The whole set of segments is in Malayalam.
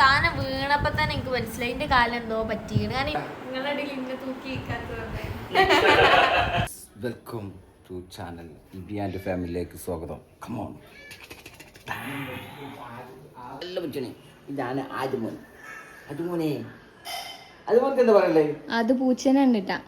സാധനം വീണപ്പോ തന്നെ എനിക്ക് മനസ്സിലായി എന്റെ കാലം എന്തോ പറ്റിയാണ്. ഞാൻ നിങ്ങളുടെ ഇടയിൽ ഇന്ന് തൂക്കി welcome to channel EB and ഫാമിലിയിലേക്ക് സ്വാഗതം. കമോൺ. നല്ല പറ്റണേ. ഇതാണ് ആദ്യമോൻ. അതുമോനെ അതുമോനക്ക് എന്താ പറയല്ലേ? അത് പൂച്ചനെ കണ്ടിട്ടാ.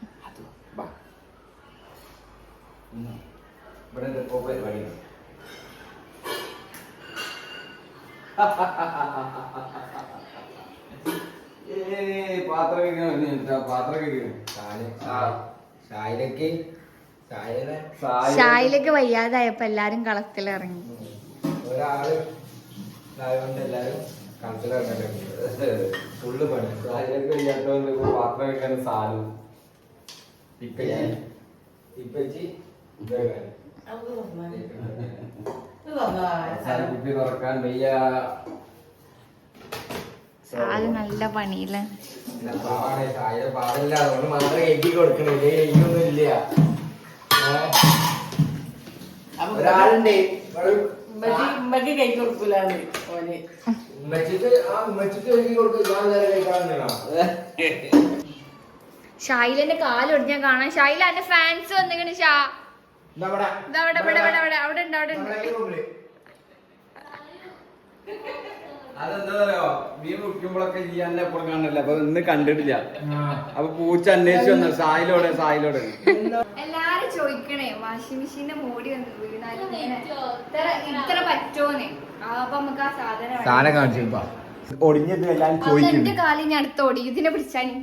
ഷായിലേക്ക് വയ്യാതായപ്പോ എല്ലാരും കളത്തിലിറങ്ങി. ഒരാള് എല്ലാരും ഫുള്ള് പണി. ഷായിലേക്ക് വയ്യാത്തോണ്ട് പാത്രം വെക്കാൻ സാധനം ഇപ്പച്ചി കുപ്പി തുറക്കാൻ വയ്യ. നല്ല പണിയില്ല. പാടില്ല, അതുകൊണ്ട് മാത്രം എഴുതി കൊടുക്കണില്ലേ? എഴുതിയൊന്നുമില്ല. ഒരാളുണ്ട് ഉമ്മക്ക് കൈ കൊടുക്കൂല. ഉമ്മച്ചിക്ക് എഴുതി കൊടുക്കും. ഞാൻ നേരെ കഴിക്കാറുണ്ടോ? ഷായിലിന്റെ കാലൊടിഞ്ഞാ കാണാൻ. ഷായില എന്റെ ഫാൻസ് വന്നിക്കണ്. ഷാ അവിടെ ഉണ്ട്. അതെന്താ പറയാ, മീൻ കുടിക്കുമ്പോഴൊക്കെ ഈ അന്നെ എപ്പോഴും കാണില്ല. അപ്പൊ ഇന്ന് കണ്ടിട്ടില്ല. അപ്പൊ പൂച്ച അന്വേഷിച്ചു വന്നു. സായിലോടെ എല്ലാരും ചോദിക്കണേ വാഷിംഗ് മെഷീന്റെ മോടി വന്ന് വീണാലും ഇത്ര പറ്റോന്ന്. അപ്പൊ നമുക്ക് ആ സാധനം കാണിച്ചു ഒടിഞ്ഞത് എല്ലാം ചോദിക്കും. എന്റെ കാലിൽ ഞാൻ അടുത്ത് ഓടി ഇതിനെ പിടിച്ചാനി.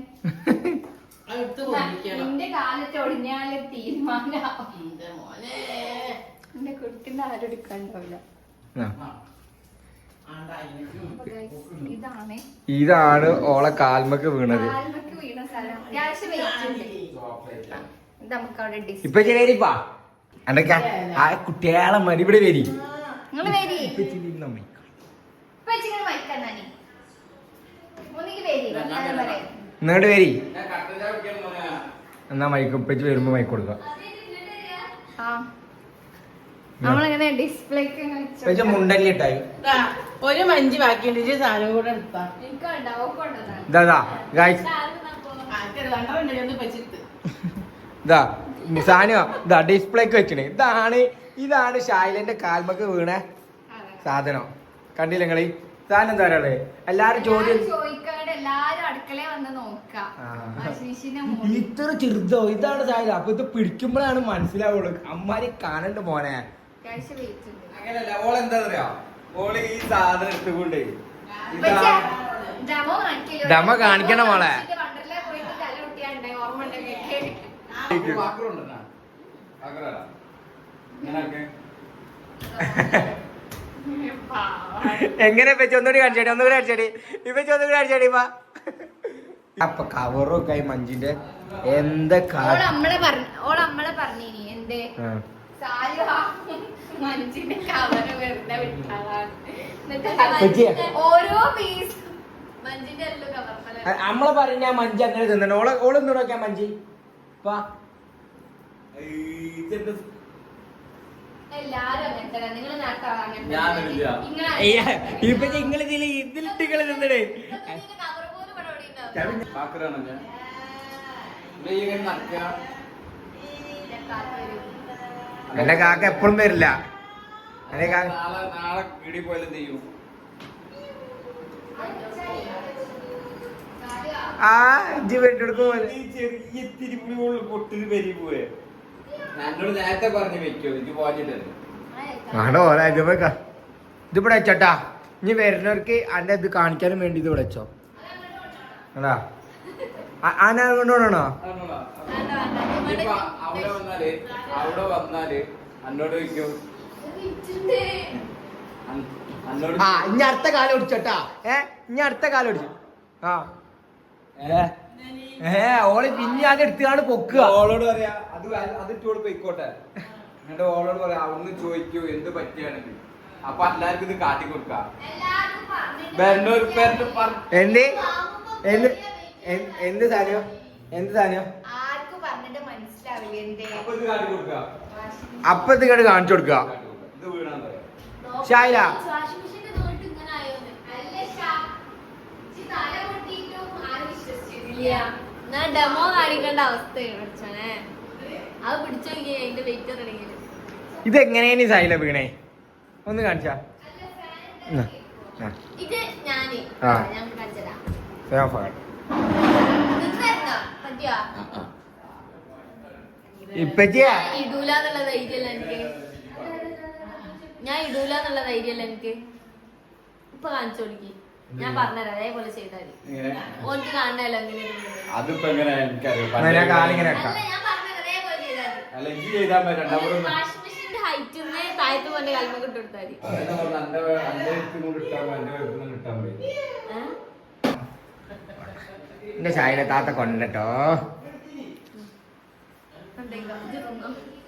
എന്റെ കാലത്ത് ഒടിഞ്ഞാല് തീരുമാനം. എന്റെ കുട്ടിന്റെ ആരും എടുക്കാണ്ടാവില്ല. ഇതാണ് ഓളെ കാൽമക്ക് വീണത്. ഇപ്പൊ ശരിപ്പാ എന്തൊക്കെ ആ കുട്ടികളെ മരി ഇവിടെ വരി. ഇങ്ങോട്ട് വരി. എന്നാ മൈക്ക് ഉപ്പച്ച് വരുമ്പോ മൈക്ക് കൊടുക്കാം. മുണ്ടല്ലേ ഇട്ടായി ഒരു മഞ്ച് ബാക്കിയുണ്ട്. സാധനം കൂടെ സാധനം ഡിസ്പ്ലേക്ക് വെക്കണേ. ഇതാണ് ഷായിലന്റെ കാൽമക്ക് വീണ സാധനം. കണ്ടില്ല നിങ്ങള് സാധനം എന്താ പറയാ? എല്ലാരും ചോദ്യം ഇത്ര ചെറുതോ? ഇതാണ് സാധനം. അപ്പൊ ഇത് പിടിക്കുമ്പോഴാണ് മനസ്സിലാവുള്ളൂ. അമ്മാരി കാണണ്ട മോനെ. അങ്ങനല്ല, ഓളെന്താ പറയാ, ഓള് ഈ സാധനം എടുത്തുകൊണ്ട് ഡമ കാണിക്കണ മോളെ. എങ്ങനെ ഇപ്പൊ ഒന്നുകൂടി കാണിച്ചേടി ഇപ്പൊ ഒന്നുകൂടി കാണിച്ചേടി. അപ്പൊ കവറൊക്കെ ആയി മഞ്ചിന്റെ എന്താ നമ്മളെ പറഞ്ഞ മഞ്ചി അങ്ങനെ തിന്നണ. ഓളെന്തോ നോക്കിയാ മഞ്ചി ഇപ്പൊ നിങ്ങള് ഇതിലിട്ട് തിന്നണേ. എന്റെ കാക്ക എപ്പോഴും വരില്ല. നാളെ കിടി പോയാലും ചെയ്യും. ആ ഇജ്ജ് വെട്ടെടുക്കും ചെറിയ തിരുപ്പി പൊട്ടിത് വരി പോയെ. എന്നോട് നേരത്തെ പറഞ്ഞു വെക്കോ എനിക്ക് പോയിട്ടല്ലേ. ആടോ ഇതിവിടെ വെച്ചോട്ടാ. ഇനി വരുന്നവർക്ക് അന്റെ ഇത് കാണിക്കാനും വേണ്ടി ഇത് ഇവിടെ വെച്ചോ. അതാ ആണോ? അവിടെ വന്നാല് എന്നോട് ചോദിക്കും ഇനി അടുത്ത കാലം ഒടിച്ചോട്ടാ. ഇനി അടുത്ത കാലം ഒടിച്ചു. ഓള് പിന്നെ അത് എടുത്താണ് പൊക്കുക. ഓളോട് പറയാ അത് ഇട്ടോട് പൊയ്ക്കോട്ടെ. എന്നിട്ട് ഓളോട് പറയാ അവിടുന്ന് ചോദിക്കൂ എന്ത് പറ്റിയാണെങ്കിൽ. അപ്പൊ എല്ലാവർക്കും ഇത് കാട്ടി കൊടുക്കാം. എന്ത് സാധനം അപ്പൊ ഇത് കണ്ട് കാണിച്ചു കൊടുക്കുക. ഷായില ഞാൻ ഡെമോ കാണിക്കേണ്ട അവസ്ഥയാണ് പഠിച്ചോനെ. അത് പിടിച്ചു നോക്കി അതിന്റെ വെയിറ്റ് ഇറങ്ങിയത്. ഇതെങ്ങനെയാണ് സൈല വീണേ ഒന്ന് കാണിച്ചാ ഇത് ഞാന് ആ. ഞാൻ കാണിച്ചതാ. പറ്റിയോ? ഇപ്പച്ചിയാ ഞാൻ ഇടൂലെന്നുള്ള ധൈര്യല്ല എനിക്ക്. എനിക്ക് ഇപ്പൊ കാണിച്ചു കൊടുക്കി. ഞാൻ പറഞ്ഞുതരാം അതേപോലെ ചെയ്താല് ഓർക്ക് കാണണല്ലോ എങ്ങനെ. അതിപ്പോ എങ്ങനെ എനിക്കറിയാം കാലിങ്ങനെ അല്ല ഞാൻ പറഞ്ഞത് അതേപോലെ ചെയ്താല് വാഷിംഗ് മെഷീന്റെ ഹൈറ്റിന്ന് താഴത്ത് കൊണ്ട് കാൽമ ഇട്ട് കൊടുത്താൽ എന്റെ ചായയുടെ താത്ത കൊണ്ടോ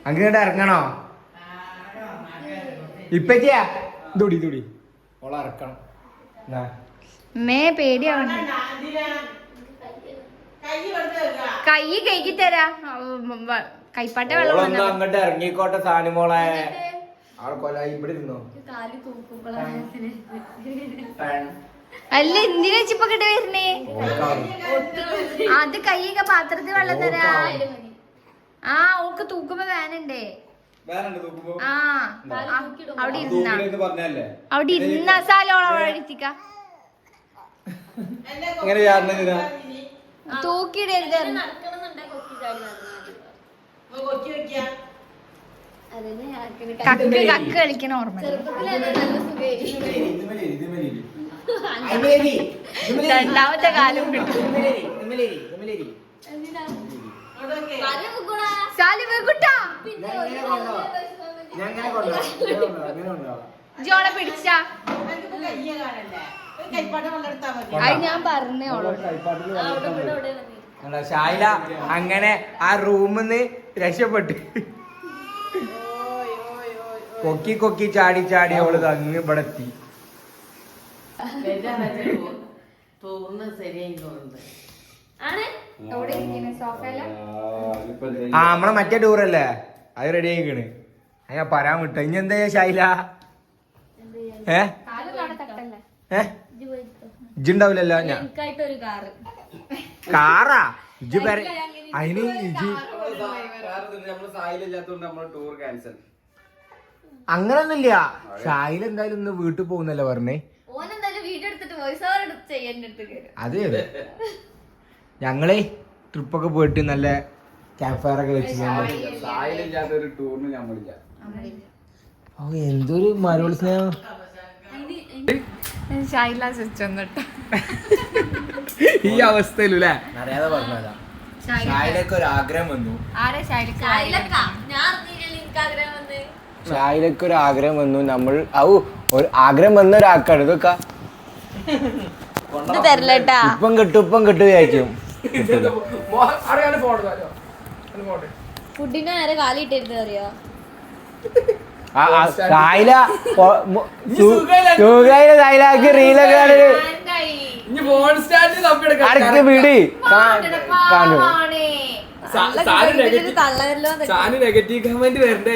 അങ്ങോട്ട് ഇറങ്ങണോ ഇപ്പച്ചിയാ തുടി ഓളെ ഇറക്കണം മേ പേടിയാവണ്ട. കൈ കൈക്ക് തരാ കൈപ്പാട്ട വെള്ളം ഓളൊന്ന് അങ്ങോട്ട് ഇറങ്ങിക്കോട്ടെ സാനിമോളെ ആൾ കൊലായി ഇവിടെ ഇരുന്നോ കാല് തൂക്കുമ്പോഴാണ്. അല്ല എന്തിനാ ചിപ്പൊ കിട്ട വരുന്നേ? അത് കൈയൊക്കെ പാത്രത്തിൽ വെള്ളം തരാ. ആ ഓക്ക് തൂക്കുമ്പോ വേനണ്ടേ? ആ അവിടെ ഇരുന്ന സ്ഥലോളം അവിടെ ഇരുത്തിക്ക. തൂക്കിയിടരുത്. കക്ക് കളിക്കണ ഓർമ്മ. രണ്ടാമത്തെ കാലം കിട്ടും. ജോളെ പിടിച്ച അത് ഞാൻ പറഞ്ഞോളൂ. ഷായില അങ്ങനെ ആ റൂമിന്ന് രക്ഷപ്പെട്ടു. കൊക്കി ചാടി അവള് അങ്ങ് ഇവിടെ എത്തി. ആ നമ്മളെ മറ്റേ ടൂറല്ലേ അത് റെഡി ആയിക്കണ്. ഞാൻ പറയാൻ വിട്ട ഇനി എന്താ ഷായില ഇജ്ജുണ്ടാവില്ലല്ലോ. ഞാൻ കാറാ ഇജ്ജ് അതിന് അങ്ങനൊന്നുമില്ല. ഷായില എന്തായാലും ഇന്ന് വീട്ടിൽ പോകുന്നല്ലേ പറഞ്ഞേ. അതെ ഞങ്ങളെ ട്രിപ്പൊക്കെ പോയിട്ട് നല്ല ക്യാമ്പ് ഫയർ ഒക്കെ വെച്ച് എന്തൊരു മരോൾ സ്നേഹം. ഈ അവസ്ഥയിലല്ലേ അറിയാതെ പറഞ്ഞതാ. ഷായിലൊക്കെ ഒരു ആഗ്രഹം വന്നു. ഷായിലൊക്കെ ഒരു ആഗ്രഹം വന്നു. നമ്മൾ ഒരു ആഗ്രഹം വന്ന ഒരാൾക്കാണ് ഇതൊക്കെ ഇപ്പം കിട്ടും വിചാരിക്കും. ഫുഡിന് നേരെ കാലിട്ടിരുന്നു അറിയോ? ഷായിലാക്കി റീലൊക്കെ വീട് കാണൂ. നെഗറ്റീവ് കമന്റ് വരണ്ട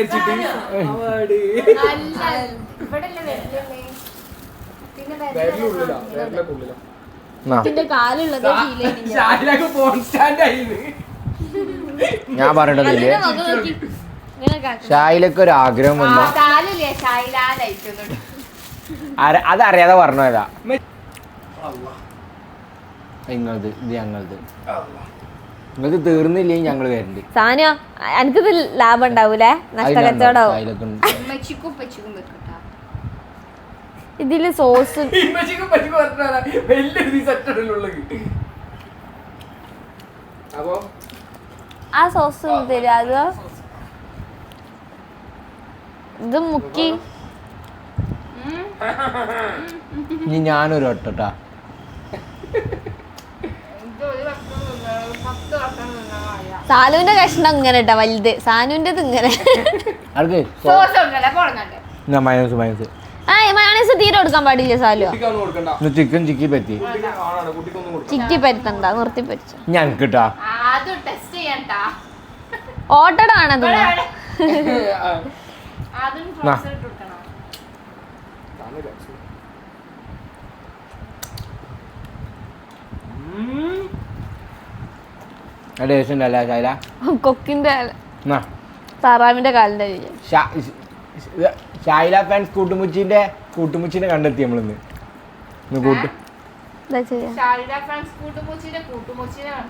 ഞാൻ പറഞ്ഞിട്ടില്ലേ ഷായിലൊക്കെ ഒരു ആഗ്രഹം വന്നു. അതറിയാതെ പറഞ്ഞതാ. നിങ്ങളത് ഇത് ഞങ്ങളത് നിങ്ങൾക്ക് തീർന്നില്ലേ ഞങ്ങള് വരണ്ട്. സാനോ എനിക്കിത് ലാഭം ഉണ്ടാവൂലേ? നഷ്ടക്കച്ചവടാവും. ഇതില് സോസ് ആ സോസ് തരും. അത് ഇത് മുക്കി ഇനി ഞാനൊരു ഒട്ടട്ടാ. സാനുവിന്റെ കഷ്ണം ഇങ്ങനെ ഇട്ടാ വലുത്. സാനുവിന്റെ ഇങ്ങനെ മൈനസ് മയോണൈസ് തീരെ കൊടുക്കാൻ പാടില്ല. സാലു ചിക്കൻ ചിക്കി പറ്റി ചിക്കി പരുത്തണ്ട നിർത്തി പറ്റിച്ചു. ഞങ്ങൾക്ക് കിട്ടാ ഓട്ടടാണത്. ടേസ്റ്റ് ഉണ്ടല്ലേ ശൈല? കൊക്കിന്റെ എന്നാ താറാവിന്റെ കാലിന്റെ അരി. ഷൈല ഫാൻസ് കൂട്ടുമുച്ചിനെ കണ്ടെത്തി നമ്മളിന്ന് കൂട്ട്. എന്താ ചെയ്യാ?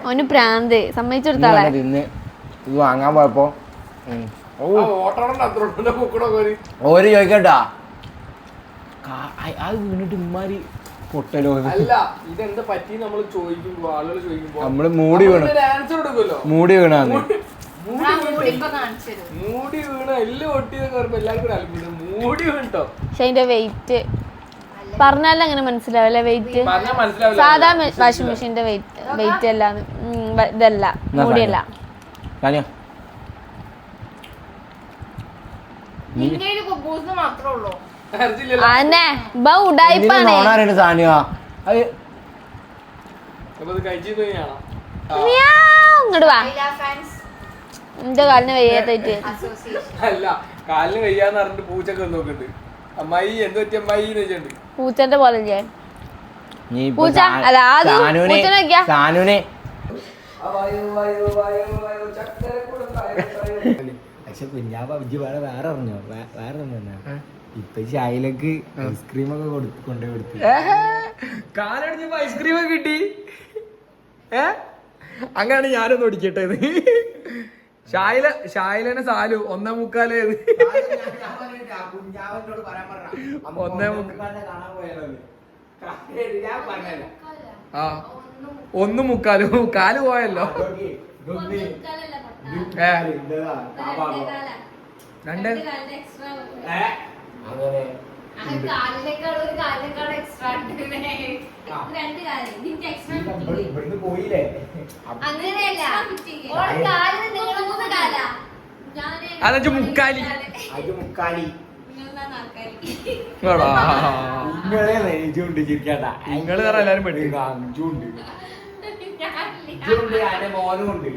ഓന് പ്രാന്ത് സമ്മതിച്ചെടുത്താളെ. ഇന്ന് ഇത് വാങ്ങാൻ പോയപ്പോ ഓര് ചോദിക്കട്ടാ അത് വീണിട്ട് ഇമ്മാരി പൊട്ടലോ. അല്ല ഇതെന്താ പറ്റി നമ്മൾ ചോദിക്കുമ്പോ ആളുകൾ ചോദിക്കുമ്പോ നമ്മള് മൂടി വീണ ആൻസർ കൊടുക്കുമല്ലോ. മൂടി വീണാന്ന് മൂടി വീണ എല്ലാം ഒട്ടിയതൊക്കെ പറയുമ്പോ എല്ലാവർക്കും ഒരു അത്ഭുതം. മൂടി വീണിട്ടോ. പക്ഷെ അതിന്റെ വെയിറ്റ് പറഞ്ഞാലും അങ്ങനെ മനസ്സിലാവില്ല. വെയിറ്റ് പറഞ്ഞാൽ മനസ്സിലാവില്ല. സാധാ വാഷിംഗ് മെഷീന്റെ വെയിറ്റ് അല്ലാന്ന്. ഇതല്ല, മൂടിയല്ല. അതന്നെ ഉടായിപ്പാണ്. സാനിയോ അപ്പൊ അത് കഴിച്ചു കാണാം. ഇങ്ങോട്ട് വാ. എന്റെ കാലിന് വയ്യാത്തായിട്ട്. അല്ല കാലിന് വയ്യാന്ന് പറഞ്ഞിട്ട് പൂച്ചൊക്കെ നോക്കുന്നുണ്ട്. അമ്മായി എന്ത് പറ്റി അമ്മായി എന്ന് വെച്ചിട്ടുണ്ട്. പൂച്ചന്റെ പോലെ പൂച്ച അല്ല സാനുനെ പക്ഷെ കുഞ്ഞാപ്പ അബ്ജി വേറെ അറിഞ്ഞോ വേറെ ഇപ്പൊ ഷായിലേക്ക് ഐസ്ക്രീം ഒക്കെ കൊണ്ടു കൊടുത്തു. കാലടിച്ചപ്പോ ഐസ്ക്രീം ഒക്കെ കിട്ടി. അങ്ങനെയാണ് ഞാനൊന്ന് ഓടിക്കട്ടെ. ഷായിലനെ സാലു 1:45. 1:45 കാല് പോയല്ലോ. രണ്ട് പോയില്ലേ അതെന്ന് മുക്കാലി. നിങ്ങള് പറ എല്ലാരും പെട്ടു. മോനുണ്ട്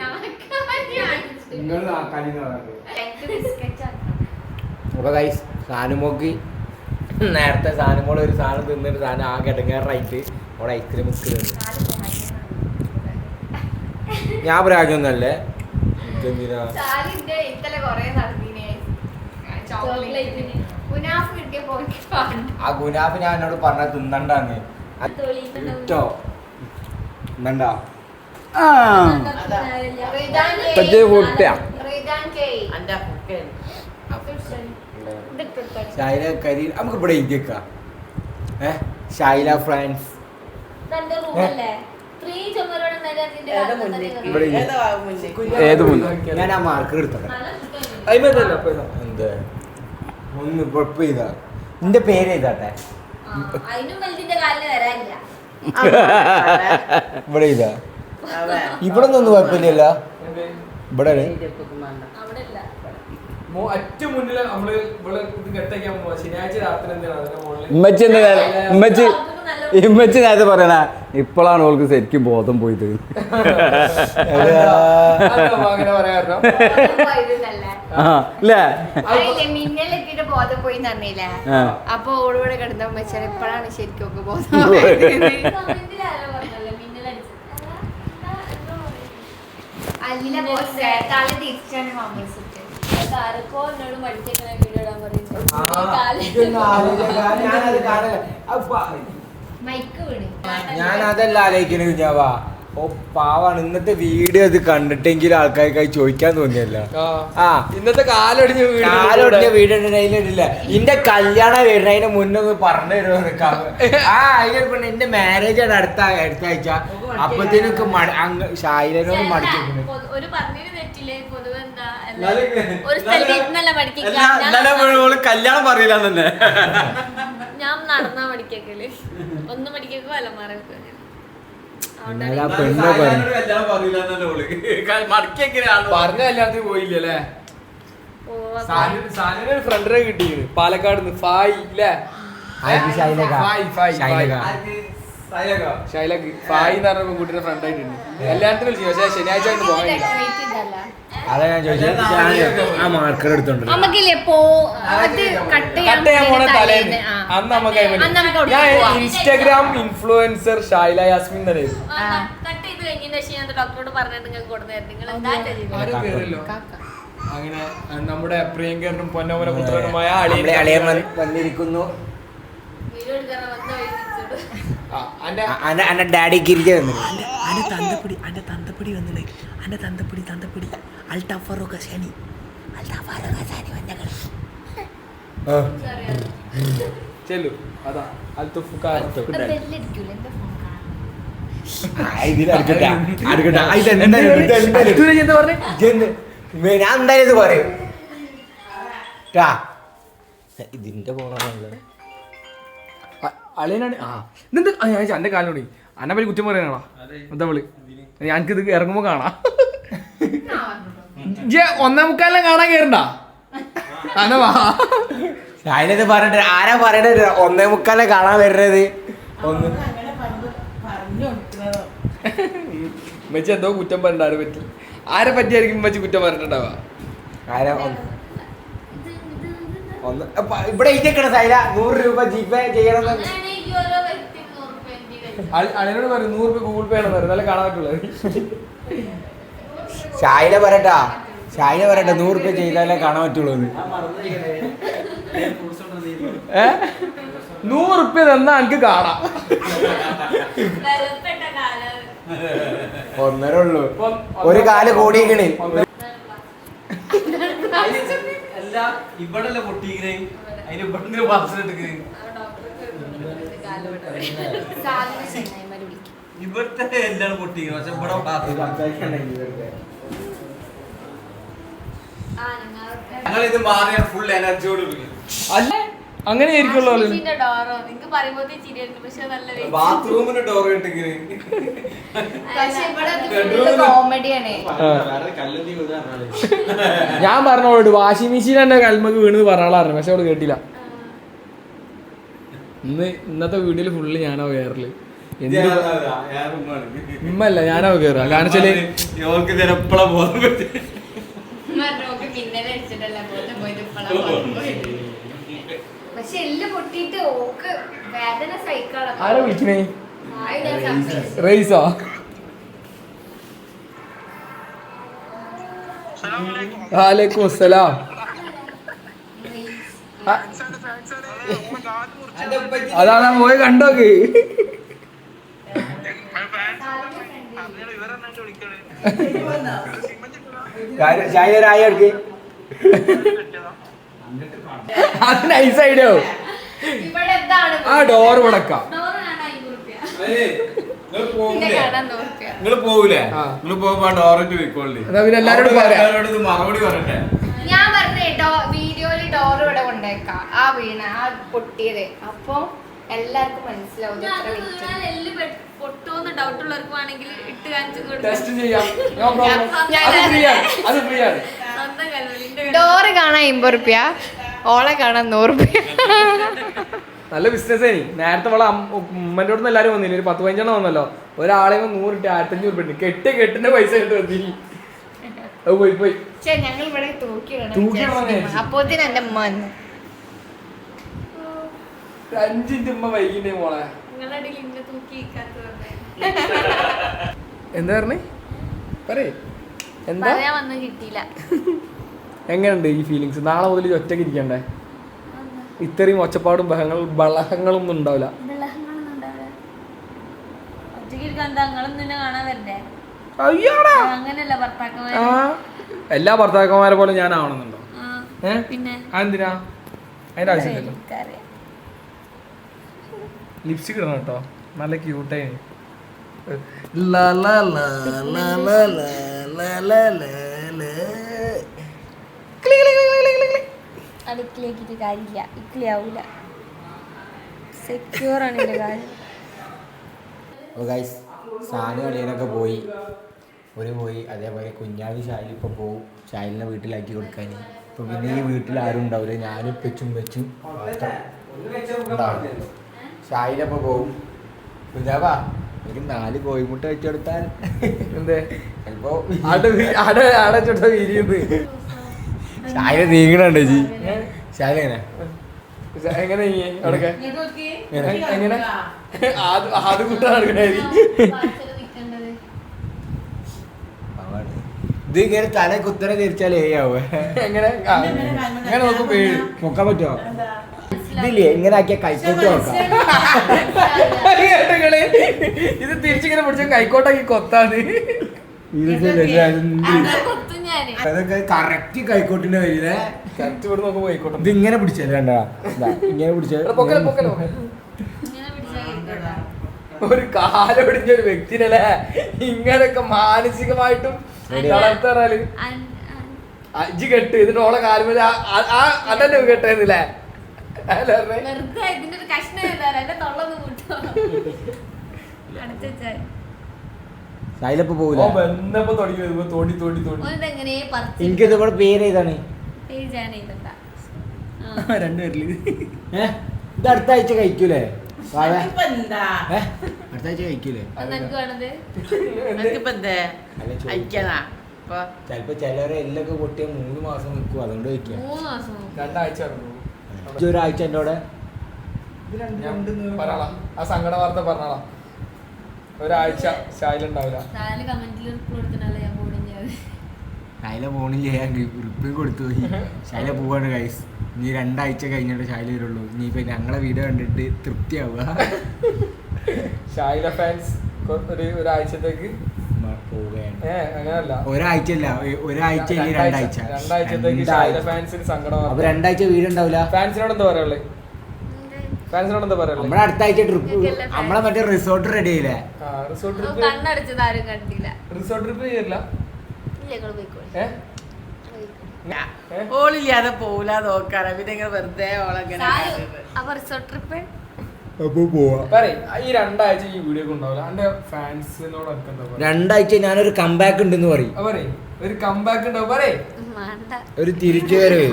അപ്പൊ ഗൈസ് സാനുമോക്ക് നേരത്തെ സാനുമോള് ഒരു സാധനം തിന്നിട്ട് സാധനം ആകെ ഇടങ്ങേറായിട്ട് അവിടെ ഐസ്ക്രീം മുക്കുന്നുണ്ട്. ഞാൻ പ്രാഗൊന്നല്ലേ എന്തിനാ ആ ഗുനാഫ് ഞാൻ എന്നോട് പറഞ്ഞ തിന്നണ്ടാന്ന് ഇട്ടോ തിന്നണ്ടാ ഷൈല കരി നമുക്ക് ഇവിടെ ഇന്ത്യക്കാ ഷൈല ഫ്രാൻസ് ഏത് ഞാൻ ആ മാർക്കർ എടുത്തത് എന്ത് ഒന്ന് കുഴപ്പം ചെയ്താ നിന്റെ പേര് എഴുതാട്ടെ ഇവിടെ ഇതാ ഇവിടെ ഒന്നും കുഴപ്പമില്ല. ഇവിടെ ഏറ്റവും മുന്നിൽ നമ്മള് ഇവിടെ ഇത് കെട്ടയ്ക്കാൻ പോവാ. ശനിയാഴ്ച രാത്രി എന്താണ് ഇമ്മച്ചി നേരത്തെ പറയണ ഇപ്പോഴാണ് അവൾക്ക് ശരിക്കും ബോധം പോയത്. അങ്ങനെ പറയാറുണ്ടോ? മിന്നലെത്തിട്ട് ബോധം പോയി തന്നില്ലേ. അപ്പൊ ഓളോടെ കിടന്ന വെച്ചാൽ ഇപ്പോഴാണ് ശരിക്കും ഒക്കെ ബോധം. അല്ല തല തിരിച്ചാണ് താമസിച്ചത്. ഞാൻ അതല്ല ആലോചിക്കണ കുഞ്ഞാവാ. ഓ പാവാണ് ഇന്നത്തെ വീഡിയോ ഇത് കണ്ടിട്ടെങ്കിലും ആൾക്കാർക്കായി ചോദിക്കാൻ തോന്നിയല്ല. ഇന്നത്തെ കാലൊടിഞ്ഞ വീഡിയോ ഇടില്ല. എന്റെ കല്യാണം വരുന്ന അതിന്റെ മുന്നൊന്ന് പറഞ്ഞു തരുമോ നിൽക്കാം. അതിന് എന്റെ മാരേജ് ആണ് അടുത്ത ആഴ്ച. അപ്പത്തേനൊക്കെ ഷായിലോട് മടക്കി കല്യാണം പറയില്ല തന്നെ. ഞാൻ നടന്നാ മടിക്കല് ഒന്ന് മടിക്കോ അലമാറൊക്കെ പറഞ്ഞ കല്യാണത്തിന് പോയില്ലേ? സാനിന് ഒരു ഫ്രണ്ടിനെ കിട്ടിയിരുന്നു പാലക്കാട് നിന്ന്. ഫായ് ഇല്ലേ? ഷൈലക്ക് ഫായ് എന്ന് പറഞ്ഞ പെൺകുട്ടിയുടെ ഫ്രണ്ട് ആയിട്ടുണ്ട്. കല്യാണത്തിന് വിളിച്ചു. പക്ഷെ ശനിയാഴ്ച പോകാനില്ല. അതാ ഞാൻ ചോദിച്ചത്. ആ മാർക്കർ എടുത്തോണ്ട് കട്ട് ചെയ്യാൻ പോണ തലേന്ന് അന്ന് നമുക്ക് ഞാൻ ഇൻസ്റ്റാഗ്രാം ഇൻഫ്ലുവൻസർ ഷൈല യാസ്മിൻ തന്നെ. ചെയ്ത് കഴിഞ്ഞതിന് ശേഷം ഞാൻ ഡോക്ടറോട് പറഞ്ഞിട്ട് നിങ്ങൾക്ക് കൊടുത്തായിരുന്നു നിങ്ങൾ എന്താ ആരും കേറില്ലോ അങ്ങനെ നമ്മുടെ പ്രിയങ്കരനും പൊന്നോമന പുത്രനുമായ അളിയൻ വന്നിരിക്കുന്നു. വീഡിയോ എടുക്കാൻ വന്ന വഴി തിരിച്ചോട് അന്റെ ഡാഡിക്ക് ഇരിക്കുന്നു. ചെല്ലു അതാ അൽത്തുഫുക്കാർ ബെല്ലടിക്കൂല എന്താ ഫോൺ ഞാൻ എന്തായാലും ഇത് പറയും. ഇതിന്റെ ഫോണാണല്ലോ. അളിയനാണ്. ആ ഇതെന്ത് എന്റെ കാലിനോടി അന്നെ പറ്റി കുറ്റം പറയാനാണോ എന്താ വിളി? ഞാനിത് ഇറങ്ങുമ്പോ കാണാം. 1:45 കാണാൻ കേറണ്ട അനവാ. അതിനത് പറഞ്ഞിട്ട് ആരാ പറയണത് 1:45 കാണാൻ വരുന്നത്? ഒന്ന് മെച്ചി എന്തോ കുറ്റം പറഞ്ഞ ആരെ പറ്റി? ആരെ പറ്റിയായിരിക്കും മെച്ചി കുറ്റം പറഞ്ഞിട്ടുണ്ടാവാ? ആരാ ഒന്ന് ഇവിടെ ഇരിക്കണ സൈല 100 രൂപ ജിപേ ചെയ്യണം. അളിയനോട് പറയും 100 രൂപ ഗൂഗിൾ പേ ആണെന്ന് പറയും, നല്ല കാണാൻ പറ്റുള്ളത്. ഷായില പറയട്ടാ, ഷായില പറയട്ടെ 100 രൂപ ചെയ്താലേ കാണാൻ പറ്റുള്ളൂ. 100 രൂപ തന്നാ എനിക്ക് കാണാം. ഒന്നര ഉള്ളൂ, ഒരു കാല് കൂടിയിക്കണേ. ഇവിടെ പൊട്ടിക്കണേ അതിന് ഇവിടെ വാസനെടുക്കണേ. ഇവിടുത്തെ എല്ലാം പൊട്ടിക്കണം, പക്ഷെ ഇവിടെ ഞങ്ങൾ ഇത് മാറിയ ഫുൾ എനർജിയോട് അല്ല അങ്ങനെ ആയിരിക്കുള്ളൂ. ബാത്റൂമിന് ഡോർ ഇട്ടിങ്ങനെ കോമഡിയാണ്. ഞാൻ പറഞ്ഞോളൂ വാഷിംഗ് മെഷീൻ എന്നെ കൽമക്ക് വീണെന്ന് പറഞ്ഞാളായിരുന്നു, പക്ഷെ അവള് കേട്ടില്ല. ഇന്നത്തെ വീഡിയോയിൽ ഫുള്ള് ഞാനോ കയറല്. ഉമ്മല്ല ഞാനോ കയറുക. കാരണം വെച്ചാല് എപ്പോഴാ ബോധം പറ്റി പക്ഷെ എല്ല് പൊട്ടിയിട്ട് ഓക്ക് വേദന സഹിക്കാതെ ആരാ വിളിക്കണേ? റൈസോ? വാലേക്കും അസ്സലാം. അതാണ് പോയി കണ്ടോക്ക്. അത് നൈസ് ഐഡിയ. ഇവിടെ എന്താണ് ആ ഡോർ മുടക്കാം. നിങ്ങള് പോവൂലേ? നിങ്ങള് പോകുമ്പോ ഡോറിട്ട് പോയിക്കോളി. പിന്നെ എല്ലാരോടും എല്ലാരോടും മറുപടി പറയട്ടെ. ഞാൻ പറഞ്ഞേ വീഡിയോയില് ഡോർ ഇവിടെ കൊണ്ടേക്കാം, ആ വീണ ആ പൊട്ടിയത്. അപ്പൊ എല്ലാവർക്കും മനസ്സിലാവും പൊട്ടോന്ന് ഡൗട്ട് ഉള്ളവർക്ക് വേണമെങ്കിൽ ഇട്ട് കാണിച്ചു ടെസ്റ്റ് ചെയ്യാം. അത് ഫ്രീ ആണ്. ഡോറ് കാണാൻ 50 റുപ്യ, ഓളെ കാണാൻ 100 റുപ്യ. നല്ല ബിസിനസ് ആയി. നേരത്തെ അവളെ ഉമ്മൻ്റെ അടുത്ത് എല്ലാവരും വന്നില്ല, ഒരു 10-15 വന്നല്ലോ. ഒരാളെ 100 ഇട്ട് 1500 രൂപ കെട്ടിന്റെ പൈസ ഇട്ട് വന്നില്ല. അത് പോയി ഞങ്ങൾ ഇവിടെ തൂക്കിയിടണം. അപ്പോത്തിന് എന്റെ ഉമ്മ വന്നു. 5 മിനിറ്റ് ഉമ്മ വൈകിട്ടേ മോളെ. എന്താ പറഞ്ഞേ? പറയേ എന്താ കിട്ടിയില്ല. എങ്ങനെയുണ്ട് ഈ ഫീലിങ്സ്? നാളെ മുതൽ ഒറ്റയ്ക്ക് ഇരിക്കണ്ടേ? ഇത്രയും ഒച്ചപ്പാടും ബഹളങ്ങളും ഒന്നും ഉണ്ടാവില്ല. എല്ലാ ഭർത്താക്കന്മാരെ പോലെ ഞാൻ ആവണമെന്നുണ്ടോ? എന്തിനാ? അതിന്റെ ആവശ്യമില്ലല്ലോ. ലിപ്സ്റ്റിക് ഇടണം കേട്ടോ, നല്ല ക്യൂട്ടായി. അടുക്കളേക്കിട്ട് കാര്യമില്ല, ഇക്ലിയാവൂല. സെക്യൂർ ആണ് ഇതിന്റെ കാര്യം. സാധനം കളിയാനൊക്കെ പോയി, പോയി. അതേപോലെ കുഞ്ഞാവി ഷായിൽ ഇപ്പോൾ പോവും, ഷായിലിനെ വീട്ടിലാക്കി കൊടുക്കാൻ. ഇപ്പം പിന്നെ ഈ വീട്ടിൽ ആരും ഉണ്ടാവില്ല, ഞാനും വെച്ചും ഉണ്ടാവും. ഷായിലപ്പോൾ പോവും. കുഞ്ഞാവാ ഒരു 4 കോഴിമുട്ട വെച്ച് കൊടുത്താൽ എന്തേ ചിലപ്പോ ചുട്ട വിരിയുന്നത് ഷായില നീങ്ങണുണ്ടോ ജി? ഷായില എങ്ങനെ അവിടൊക്കെ എങ്ങനെ അത് കൂട്ടാൻ നടക്കണേ? ഇത് ഇങ്ങനെ തല കുത്തനെ തിരിച്ചാൽ ഏയാവേ എങ്ങനെ എങ്ങനെ നോക്കും വീഴും. നോക്കാൻ പറ്റുമോ? ഇതില്ലേ ഇങ്ങനെ ആക്കിയ കൈക്കോട്ട് നോക്കാം. കേട്ടങ്ങള് ഇത് തിരിച്ചിങ്ങനെ പിടിച്ച കൈക്കോട്ടാക്കി കൊത്താന്ന്. കൊത്തും ഞാന്. അതൊക്കെ കറക്റ്റ് കൈക്കോട്ടിന്റെ വരില്ലേ. കറക്റ്റ് ഇവിടെ നോക്കുമ്പോ കൈക്കോട്ടം. ഇത് ഇങ്ങനെ പിടിച്ചല്ലേ കണ്ടാ, ഇങ്ങനെ പിടിച്ചാൽ പൊക്കലോ പൊക്കലോ. ഇങ്ങനെ പിടിച്ചാ കേൾക്കണ്ട. ഒരു കാലൊടിഞ്ഞ ഒരു വ്യക്തിനല്ലേ ഇങ്ങനൊക്കെ മാനസികമായിട്ടും വളർത്താറാല് അജ്ജി കെട്ട് എന്നിട്ട് ഓളെ കാലുമല്ല അതന്നെ കെട്ടുന്നില്ലേ? വെറുതെ ഇതിന്റെ ഒരു കഷ്ണം ഏതായാലും എന്റെ തൊള്ളൊന്ന് കൂട്ടോ. അടച്ചാൽ സൈലപ്പ് പോവില്ല. ബന്ധപ്പോ തുടങ്ങി വരുമ്പോ തോണ്ടി തോണ്ടി തോണ്ടി ഓനെങ്ങനെ പറിച്ച് എനിക്കിത് ഇവിടെ പേര് ഏതാണ്? പേജാണ് ഇതെന്താ രണ്ടുപേരില് ഇത് അടുത്ത ആഴ്ച കഴിക്കൂലേ? വാഴ ഇപ്പൊ എന്താ അടുത്ത ആഴ്ച കഴിക്കൂലേ? നിനക്ക് വേണത് എനിക്കിപ്പോ എന്താ അയക്കണാ ഇപ്പൊ ചിലപ്പോ ചിലരെ എല്ലൊക്കെ പൊട്ടിയ 3 മാസം നിൽക്കും, അതുകൊണ്ട് കഴിക്കാം. 3 മാസം 2 ആഴ്ച നടന്നു. ഒരാഴ്ച എൻ്റെ അവിടെ പറയാളാ ആ സങ്കട വാർത്ത പറഞ്ഞാളാ. ഒരാഴ്ച ശായിലുണ്ടാവില്ല. നാല് കമന്റിൽ കൊടുത്തിട്ടല്ലേ ഞാൻ പോടിഞ്ഞത്. ശൈല പോണില്ല, ഞാൻ റിപ്ലൈ കൊടുത്തു പോയി. ശൈല പോവാണ് ഗൈസ്. ഇനി 2 ആഴ്ച കഴിഞ്ഞിട്ട് ശൈല വരുള്ളൂ. ഇനിയിപ്പോ ഞങ്ങളെ വീഡിയോ കണ്ടിട്ട് തൃപ്തിയാവുക. ഷായില ഫാൻസ് ഒരാഴ്ചത്തേക്ക് പോവുകയാണ്. അങ്ങനല്ല, ഒരാഴ്ച അല്ല, ഒരാഴ്ച ഇല്ല 2 ആഴ്ച. രണ്ടാഴ്ചത്തേക്ക് ഷായില ഫാൻസിന് സങ്കടം. അപ്പൊ 2 ആഴ്ച വീഡിയോ ഉണ്ടാവില്ല. ഫാൻസിനോട് എന്താ പറയാ? ഫാൻസിനോട് എന്താ പറയാ? നമ്മളെ അടുത്ത ആഴ്ച ട്രിപ്പ്, നമ്മളെ മറ്റേ റിസോർട്ട് റെഡി ആയില്ലേ? Resort trip. കണ്ണടച്ചത് ആരും കണ്ടില്ല. റിസോർട്ട് ട്രിപ്പ് ചെയ്യില്ല. ഞങ്ങൾ പോയിക്കോളി. ഓളില്ലാതെ പോവില്ല നോക്കാറ്. പിന്നെ ഇങ്ങനെ വെറുതെ ഓളെങ്ങനെ അപ്പൊ റിസോർട്ട് ട്രിപ്പ് അപ്പൊ പോവാ. ഈ 2 ആഴ്ച ഈ വീഡിയോ ഉണ്ടാവില്ല. എന്റെ ഫാൻസിനോട് എന്താ പറയാ? 2 ആഴ്ച ഞാനൊരു കംബാക്ക് ഉണ്ടെന്ന് പറയും. ഒരു കംബാക്ക് ഉണ്ടാവും. ഒരു തിരിച്ചു വരവ്.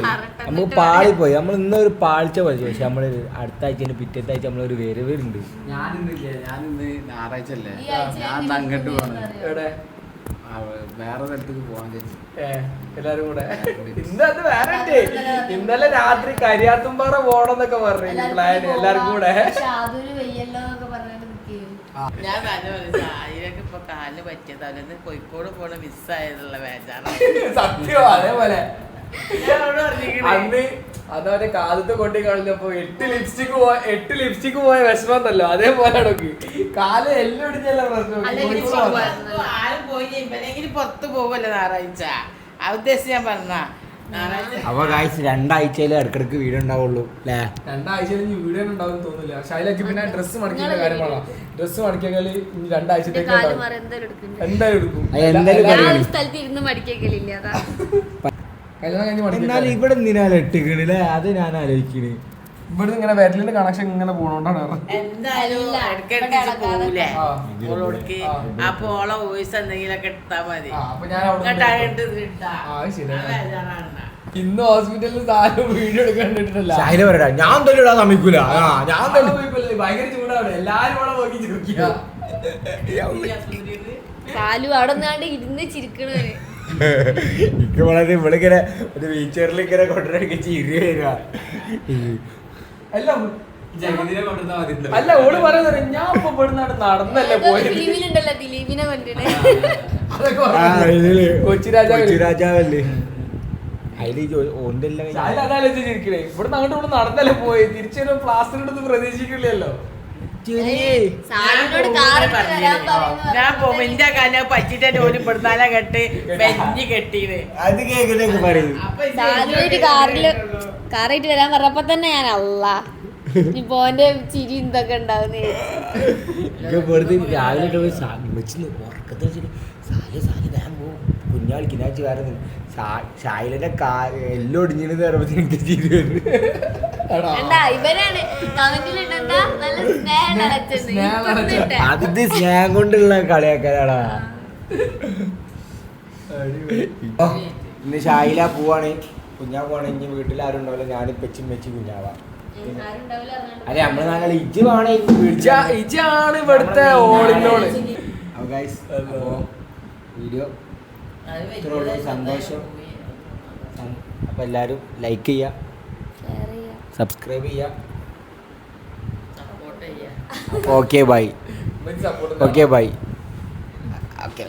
നമുക്ക് പാളിപ്പോയി. നമ്മൾ ഇന്നൊരു പാളിച്ച പഠിച്ചു. പക്ഷെ നമ്മള് അടുത്ത ആഴ്ച പിറ്റത്തെ ആഴ്ച നമ്മളൊരു വരവുണ്ട്. ഞാനിന്ന് ഞായറാഴ്ച അല്ലേ, ഈ ആഴ്ച ഞാൻ അങ്ങോട്ട് പോകണം, എവിടെ? വേറെ സ്ഥലത്തേക്ക് പോകാൻ വിചാരിച്ചു. എല്ലാരും കൂടെ ഇന്നത് വേറെ ഉണ്ട്. ഇന്നലെ രാത്രി കരിയാത്തുംപാറ പോണെന്നൊക്കെ പറഞ്ഞു പ്ലാൻ എല്ലാരും കൂടെ. അതൊരു വയ്യല്ലോ എന്നൊക്കെ പറഞ്ഞിട്ട് നിൽക്കുകയും ഞാൻ തന്നെ അതിനൊക്കെ ഇപ്പൊ കാലിന് പറ്റിയതാവില്ല. കോഴിക്കോട് പോണ മിസ്സായതുള്ള വേജാണ്. സത്യോ അതേപോലെ അന്ന് അതവരെ കാലത്ത് കൊണ്ടു കളഞ്ഞപ്പോ 8 ലിപ്സ്റ്റിക് പോയ വിഷമന്നല്ലോ, അതേപോലെ കാല് എല്ലാം ഇടിഞ്ഞല്ല പ്രശ്നം. ആരും പോയി ഇവനെങ്കിലും പുറത്ത് പോകുമല്ലോ ഞായറാഴ്ച. ആ ഉദ്ദേശം ഞാൻ പറഞ്ഞ അപ്പൊ ഗായ്സ് 2 ആഴ്ചയില് ഇടക്കിടക്ക് വീഡിയോ ഉണ്ടാവുള്ളൂ അല്ലേ? 2 ആഴ്ചയിൽ ഇനി വീഡിയോ ഉണ്ടാവും തോന്നില്ല. ഷൈലക്ക് പിന്നെ ഡ്രസ്സ് മടക്കിയ കാര്യം പറയാം. ഡ്രസ്സ് മടക്കിയാൽ ഇനി 2 ആഴ്ചത്തേക്ക് എന്തായാലും എടുക്കും. എന്തായാലും സ്ഥലത്ത് ഇരുന്ന് മടിക്കേക്കലില്ല. അതാ കല്യാണം കഴിഞ്ഞ് എന്നാൽ മടക്കി ഇവിടെ എന്തിനാലും ഇട്ടിക്കണില്ലേ? അത് ഞാൻ ആലോചിക്കണ്. ഇവിടുന്ന് ഇങ്ങനെ വിരലിന്റെ കണക്ഷൻ ഇങ്ങനെ പോണോണ്ടാണ്. എന്തായാലും ഇടയ്ക്കിടയ്ക്ക് പോകൂലേ ഓളോടക്ക്. അപ്പൊ ഓളെ വോയിസ് എന്തെങ്കിലുമൊക്കെ ഇട്ടാ മതി. അപ്പൊ ഞാൻ ഇന്ന് ഹോസ്പിറ്റലിൽ സാധനം വീഡിയോ എടുക്കാൻ കണ്ടിട്ടില്ല. ശൈല പറയടാ, ഞാൻ തന്നെ ഇടാൻ സമ്മതിക്കൂല. ഞാൻ തന്നെ ഭയങ്കര ചൂടാണ്. എല്ലാരും ഇവിടെ നോക്കി ചിരിക്കുക. കാലു അവിടെ നിന്നാണ്ട് ഇരുന്ന് ചിരിക്കണേ. എനിക്ക് വളരെ ഇവളിങ്ങനെ ഒരു വീച്ചറിൽ ഇങ്ങനെ കൊണ്ടുവരാൻ ചിരി വരിക. അല്ല ഓള് പറയുന്നത് ഞാൻ ഇപ്പൊ ഇവിടുന്നാണ് നടന്നല്ലേ പോയത്. ദിലീപിനുണ്ടല്ലോ, ദിലീപിനെ കൊണ്ടിട്ട് കൊച്ചിരാജാവല്ലേ അതില് ഓന്റെ അതാലോചിച്ച് ചിരിക്കണേ. ഇവിടുന്ന് അങ്ങോട്ട് ഇവിടെ നടന്നല്ലേ പോയി. തിരിച്ചൊരു പ്ലാസ്റ്റർ എടുത്ത് പ്രതീക്ഷിക്കില്ലല്ലോ. ഞാൻ പോകുമ്പോ എന്റെ കാലം പറ്റിട്ട് ഓല് പെടുന്നാലെ കെട്ട് വെഞ്ഞ് കെട്ടീന്. അത് കേൾക്കുന്നൊക്കെ പറയും. കാറായിട്ട് വരാൻ പറഞ്ഞപ്പോ തന്നെ ഞാൻ അല്ലാ ഇപ്പൊ ഓന്റെ ചിരി എന്തൊക്കെ ഉണ്ടാവുന്നേ. വെറുതെ രാവിലെ വെച്ച് ഉറക്കത്തിൽ കുഞ്ഞാളിക്കുന്ന വേറെ ഷായിലെ എല്ലാം ഒടിഞ്ഞിട്ട് പറയുമ്പോ എനിക്ക് ചിരി വരുന്നു. ഇവരാണ് കമന്റിലിട്ടെന്താ നല്ല സ്നേഹം. അതിന്റെ സ്നേഹം കൊണ്ടുള്ള കളിയാക്കാനാടാ. ഇന്ന് ഷായില പോവാണ്, കുഞ്ഞാ പോവാണ്. ഇനി വീട്ടിൽ ആരും ഉണ്ടാവില്ല, ഞാനും പെച്ചും വെച്ച് കുഞ്ഞാവാ. അല്ലെ നമ്മള് നല്ല ഇജാണ് ഇവിടുത്തെ ഓളിനോള്. വീഡിയോ ഇത്രയുള്ളൂ. സന്തോഷം. അപ്പൊ എല്ലാരും ലൈക്ക് ചെയ്യുക, സബ്സ്ക്രൈബ് ചെയ്യുക. Okay bye. Okay bye. Okay.